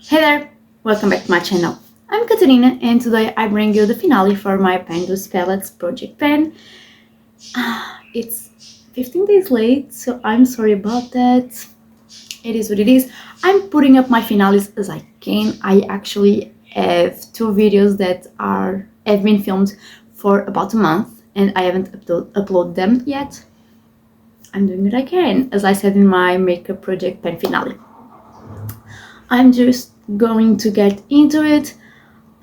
Hey there, welcome back to my channel. I'm Katarina and today I bring you the finale for my Pandus Palettes project pen. It's 15 days late, so I'm sorry about that. It is what it is. I'm putting up my finales as I can. I actually have two videos that have been filmed for about a month and I haven't uploaded them yet. I'm doing what I can, as I said in my makeup project pen finale. I'm just going to get into it.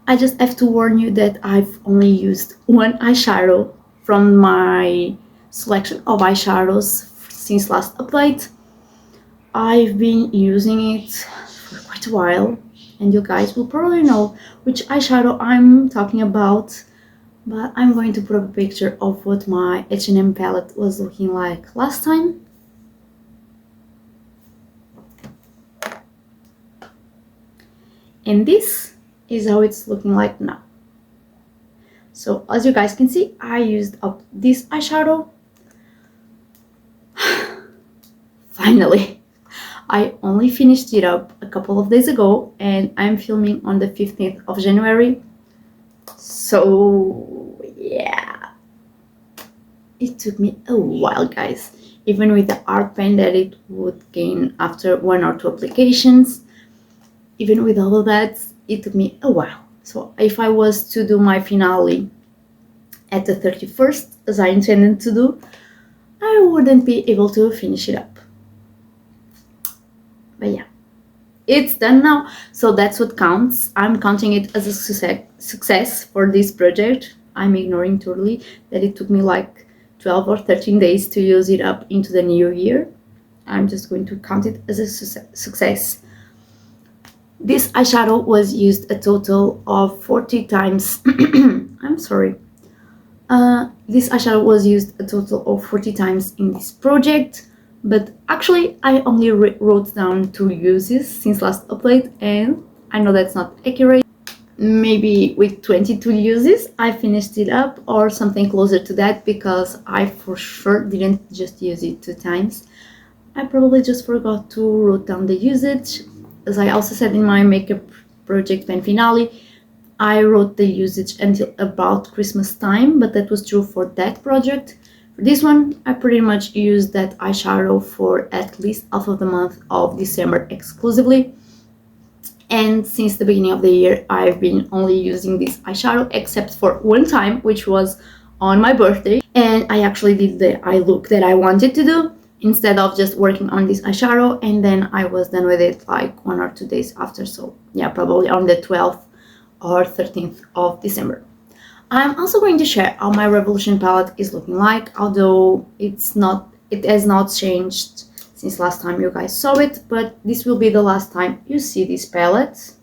I just have to warn you that I've only used one eyeshadow from my selection of eyeshadows since last update. I've been using it for quite a while and you guys will probably know which eyeshadow I'm talking about, but I'm going to put up a picture of what my H&M palette was looking like last time. And this is how it's looking like now. So as you guys can see, I used up this eyeshadow. Finally, I only finished it up a couple of days ago and I'm filming on the 15th of January. So yeah, it took me a while, guys. Even with the art pen that it would gain after one or two applications, even with all of that, it took me a while. So if I was to do my finale at the 31st, as I intended to do, I wouldn't be able to finish it up. But yeah, it's done now, so that's what counts. I'm counting it as a success for this project. I'm ignoring totally that it took me like 12 or 13 days to use it up into the new year. I'm just going to count it as a success. This eyeshadow was used a total of 40 times. I'm sorry. This eyeshadow was used a total of 40 times in this project, but actually I only wrote down 2 uses since last update, and I know that's not accurate. Maybe with 22 uses I finished it up or something closer to that, because I for sure didn't just use it 2 times. I probably just forgot to write down the usage. As I also said in my makeup project pen finale, I wrote the usage until about Christmas time, but that was true for that project. For this one, I pretty much used that eyeshadow for at least half of the month of December exclusively. And since the beginning of the year, I've been only using this eyeshadow, except for one time, which was on my birthday. And I actually did the eye look that I wanted to do, instead of just working on this eyeshadow, and then I was done with it like 1 or 2 days after. So yeah, probably on the 12th or 13th of December. I'm also going to share how my Revolution palette is looking like, although it has not changed since last time you guys saw it, but this will be the last time you see this palette.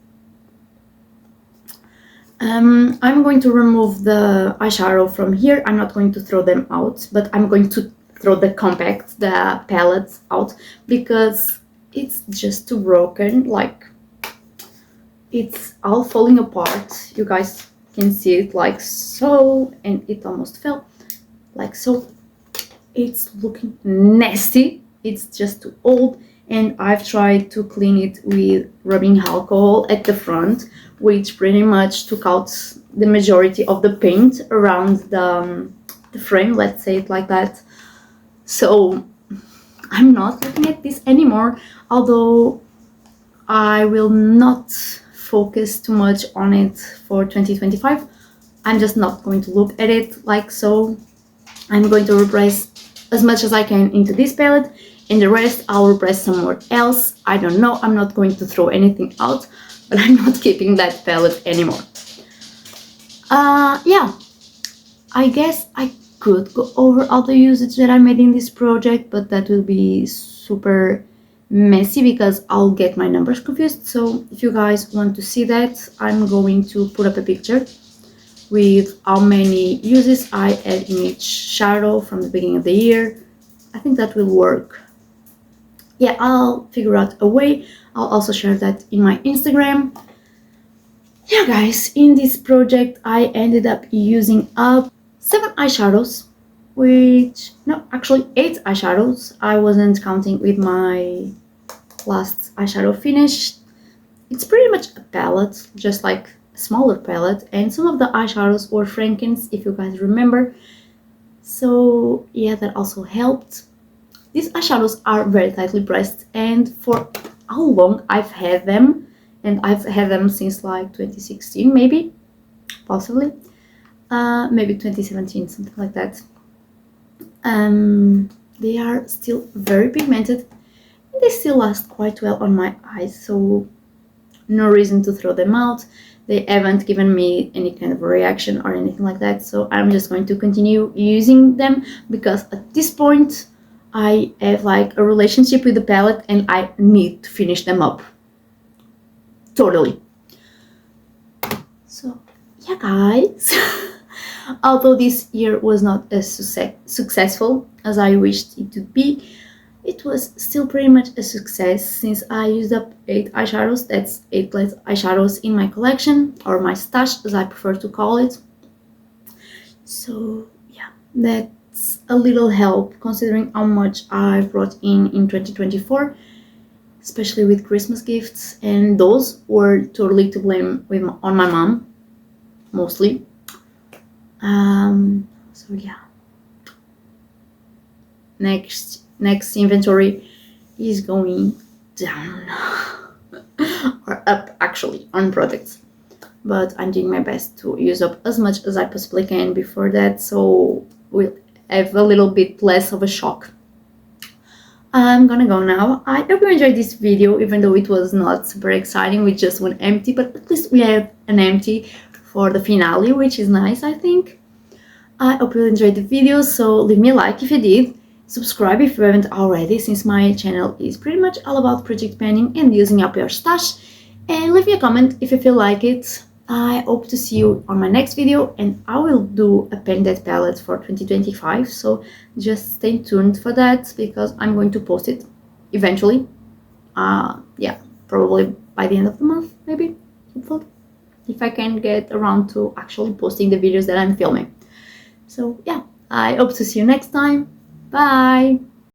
I'm going to remove the eyeshadow from here. I'm not going to throw them out, but I'm going to throw the palettes out, because it's just too broken. Like, it's all falling apart. You guys can see it like so, and it almost fell like so. It's looking nasty. It's just too old, and I've tried to clean it with rubbing alcohol at the front, which pretty much took out the majority of the paint around the frame, let's say it like that. So I'm not looking at this anymore, although I will not focus too much on it for 2025. I'm just not going to look at it like so. I'm going to repress as much as I can into this palette, and the rest I'll repress somewhere else. I don't know, I'm not going to throw anything out, but I'm not keeping that palette anymore. Yeah, I guess I could go over all the usage that I made in this project, but that will be super messy because I'll get my numbers confused. So if you guys want to see that, I'm going to put up a picture with how many uses I had in each shadow from the beginning of the year. I think that will work. Yeah, I'll figure out a way. I'll also share that in my Instagram. Yeah, guys, in this project I ended up using up 7 eyeshadows, actually 8 eyeshadows. I wasn't counting with my last eyeshadow finish. It's pretty much a palette, just like a smaller palette, and some of the eyeshadows were Frankens, if you guys remember. So yeah, that also helped. These eyeshadows are very tightly pressed, and for how long I've had them, and I've had them since like 2016 maybe, possibly, maybe 2017, something like that. They are still very pigmented, and they still last quite well on my eyes, so no reason to throw them out. They haven't given me any kind of a reaction or anything like that, so I'm just going to continue using them because at this point I have like a relationship with the palette and I need to finish them up. Totally. So yeah, guys. Although this year was not as successful as I wished it to be, it was still pretty much a success since I used up 8 eyeshadows. That's 8 eyeshadows in my collection, or my stash as I prefer to call it. So yeah, that's a little help considering how much I brought in 2024, especially with Christmas gifts, and those were totally to blame on my mom, mostly. So yeah, next inventory is going down or up actually on products, but I'm doing my best to use up as much as I possibly can before that, so we'll have a little bit less of a shock. I'm gonna go now. I hope you enjoyed this video, even though it was not super exciting with just one empty, but at least we have an empty for the finale, which is nice, I think. I hope you enjoyed the video, so leave me a like if you did. Subscribe if you haven't already, since my channel is pretty much all about project planning and using up your stash. And leave me a comment if you feel like it. I hope to see you on my next video, and I will do a Pen That palette for 2025, so just stay tuned for that because I'm going to post it eventually. Yeah, probably by the end of the month, maybe, hopefully, if I can get around to actually posting the videos that I'm filming. So yeah, I hope to see you next time. Bye!